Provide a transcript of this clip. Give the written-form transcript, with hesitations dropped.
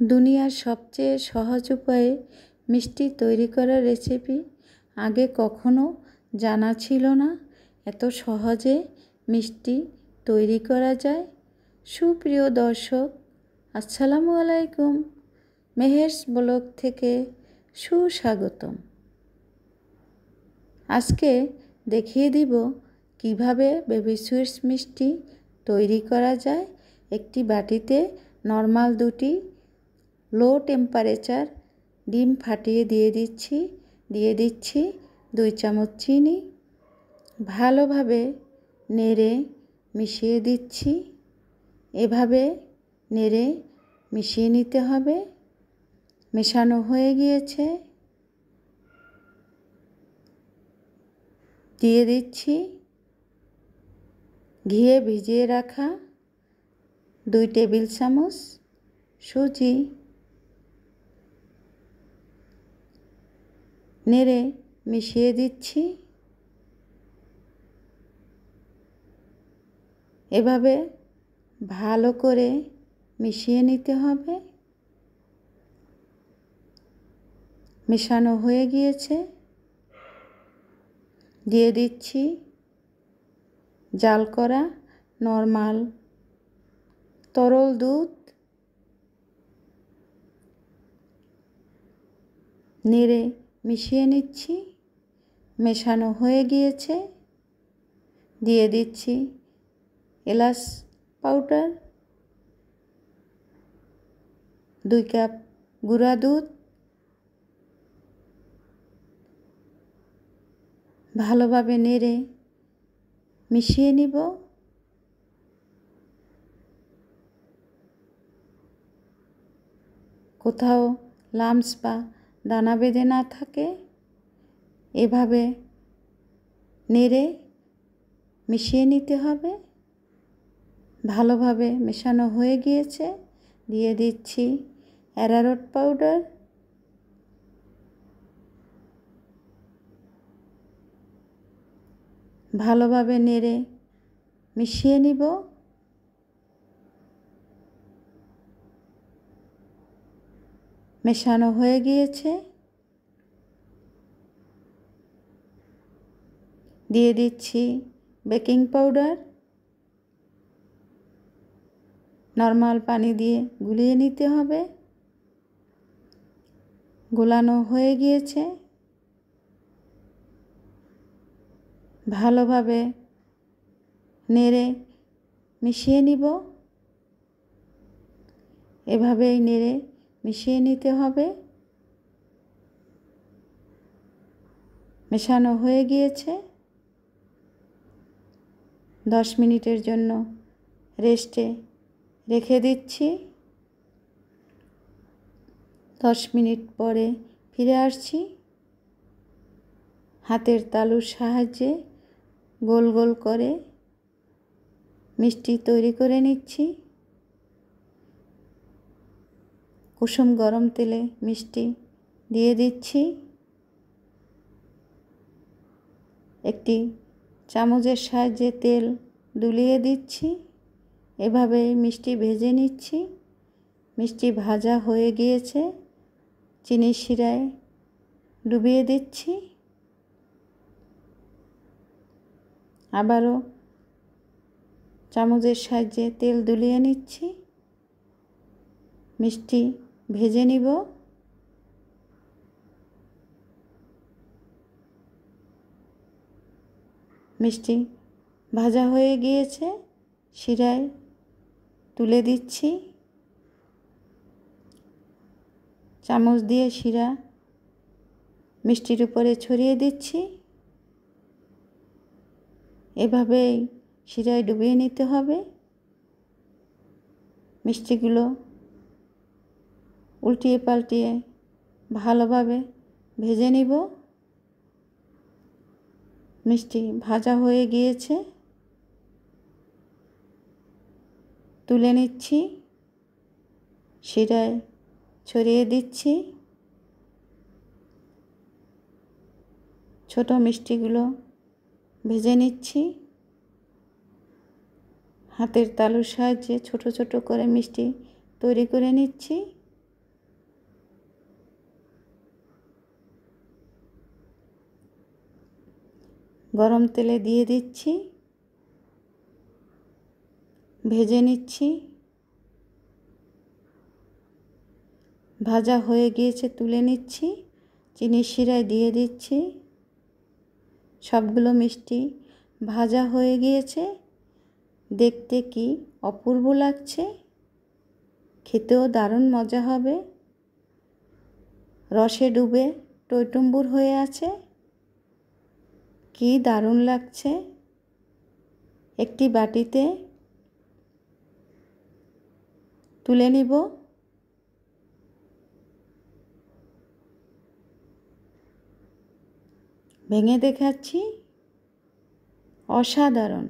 দুনিয়ার সবচেয়ে সহজ উপায়ে মিষ্টি তৈরি করার রেসিপি আগে কখনো জানা ছিল না। এত সহজে মিষ্টি তৈরি করা যায়। সুপ্রিয় দর্শক, আসসালামু আলাইকুম। মেহেরস ব্লগ থেকে সুস্বাগতম। আজকে দেখিয়ে দিব কিভাবে বেবি সুইটস মিষ্টি তৈরি করা যায়। একটি বাটিতে নরমাল দুটি লো টেম্পারেচার ডিম ফাটিয়ে দিয়ে দিচ্ছি 2 চামচ চিনি। ভালোভাবে নেড়ে মিশিয়ে দিচ্ছি। এভাবে নেড়ে মিশিয়ে নিতে হবে। মেশানো হয়ে গিয়েছে। দিয়ে দিচ্ছি ঘিয়ে ভিজিয়ে রাখা 2 টেবিল চামচ সুজি। নেড়ে মিশিয়ে দিচ্ছি। এভাবে ভালো করে মিশিয়ে নিতে হবে। মেশানো হয়ে গিয়েছে। দিয়ে দিচ্ছি জাল করা নরমাল তরল দুধ। নেড়ে মিশিয়ে নিচ্ছি। মেশানো হয়ে গিয়েছে। দিয়ে দিচ্ছি এলাচ পাউডার, 2 কাপ গুঁড়া দুধ। ভালোভাবে নেড়ে মিশিয়ে নিব। কোথাও লাম্পস বা দানা বেঁধে না থাকে এভাবে নেড়ে মিশিয়ে নিতে হবে। ভালোভাবে মেশানো হয়ে গিয়েছে। দিয়ে দিচ্ছি অ্যারারুট পাউডার, ভালোভাবে নেড়ে মিশিয়ে নিব। মেশানো হয়ে গিয়েছে। দিয়ে দিচ্ছি বেকিং পাউডার। নরমাল পানি দিয়ে গুলিয়ে নিতে হবে। গোলানো হয়ে গিয়েছে। ভালোভাবে নেড়ে মিশিয়ে নিব। এভাবেই নেড়ে মিশিয়ে নিতে হবে। মেশানো হয়ে গিয়েছে। 10 মিনিটের জন্য রেস্টে রেখে দিচ্ছি। 10 মিনিট পরে ফিরে আসছি। হাতের তালুর সাহায্যে গোল গোল করে মিষ্টি তৈরি করে নিচ্ছি। কুসুম গরম তেলে মিষ্টি দিয়ে দিচ্ছি। একটি চামচের সাহায্যে তেল দুলিয়ে দিচ্ছি। এভাবেই মিষ্টি ভেজে নিচ্ছি। মিষ্টি ভাজা হয়ে গিয়েছে। চিনির শিরায় ডুবিয়ে দিচ্ছি। আবারও চামচের সাহায্যে তেল দুলিয়ে নিচ্ছি। মিষ্টি ভেজে নিব। মিষ্টি ভাজা হয়ে গিয়েছে। শিরায় তুলে দিচ্ছি। চামচ দিয়ে শিরা মিষ্টির উপরে ছড়িয়ে দিচ্ছি। এভাবেই শিরায় ডুবিয়ে নিতে হবে। মিষ্টিগুলো উল্টিয়ে পাল্টিয়ে ভালোভাবে ভেজে নিব। মিষ্টি ভাজা হয়ে গিয়েছে। তুলে নিচ্ছি। শিরায় ছড়িয়ে দিচ্ছি। ছোট মিষ্টিগুলো ভেজে নিচ্ছি। হাতের তালুর সাহায্যে ছোট ছোট করে মিষ্টি তৈরি করে নিচ্ছি। গরম তেলে দিয়ে দিচ্ছি, ভেজে নিচ্ছি। ভাজা হয়ে গিয়েছে, তুলে নিচ্ছি, চিনির শিরায় দিয়ে দিচ্ছি। সবগুলো মিষ্টি ভাজা হয়ে গিয়েছে, দেখতে কি অপূর্ব লাগছে, খেতেও দারুণ মজা হবে। রসে ডুবে টইটুম্বুর হয়ে আছে, কি দারুণ লাগছে। একটি বাটিতে তুলে নিব। ভেঙে দেখাচ্ছি, অসাধারণ।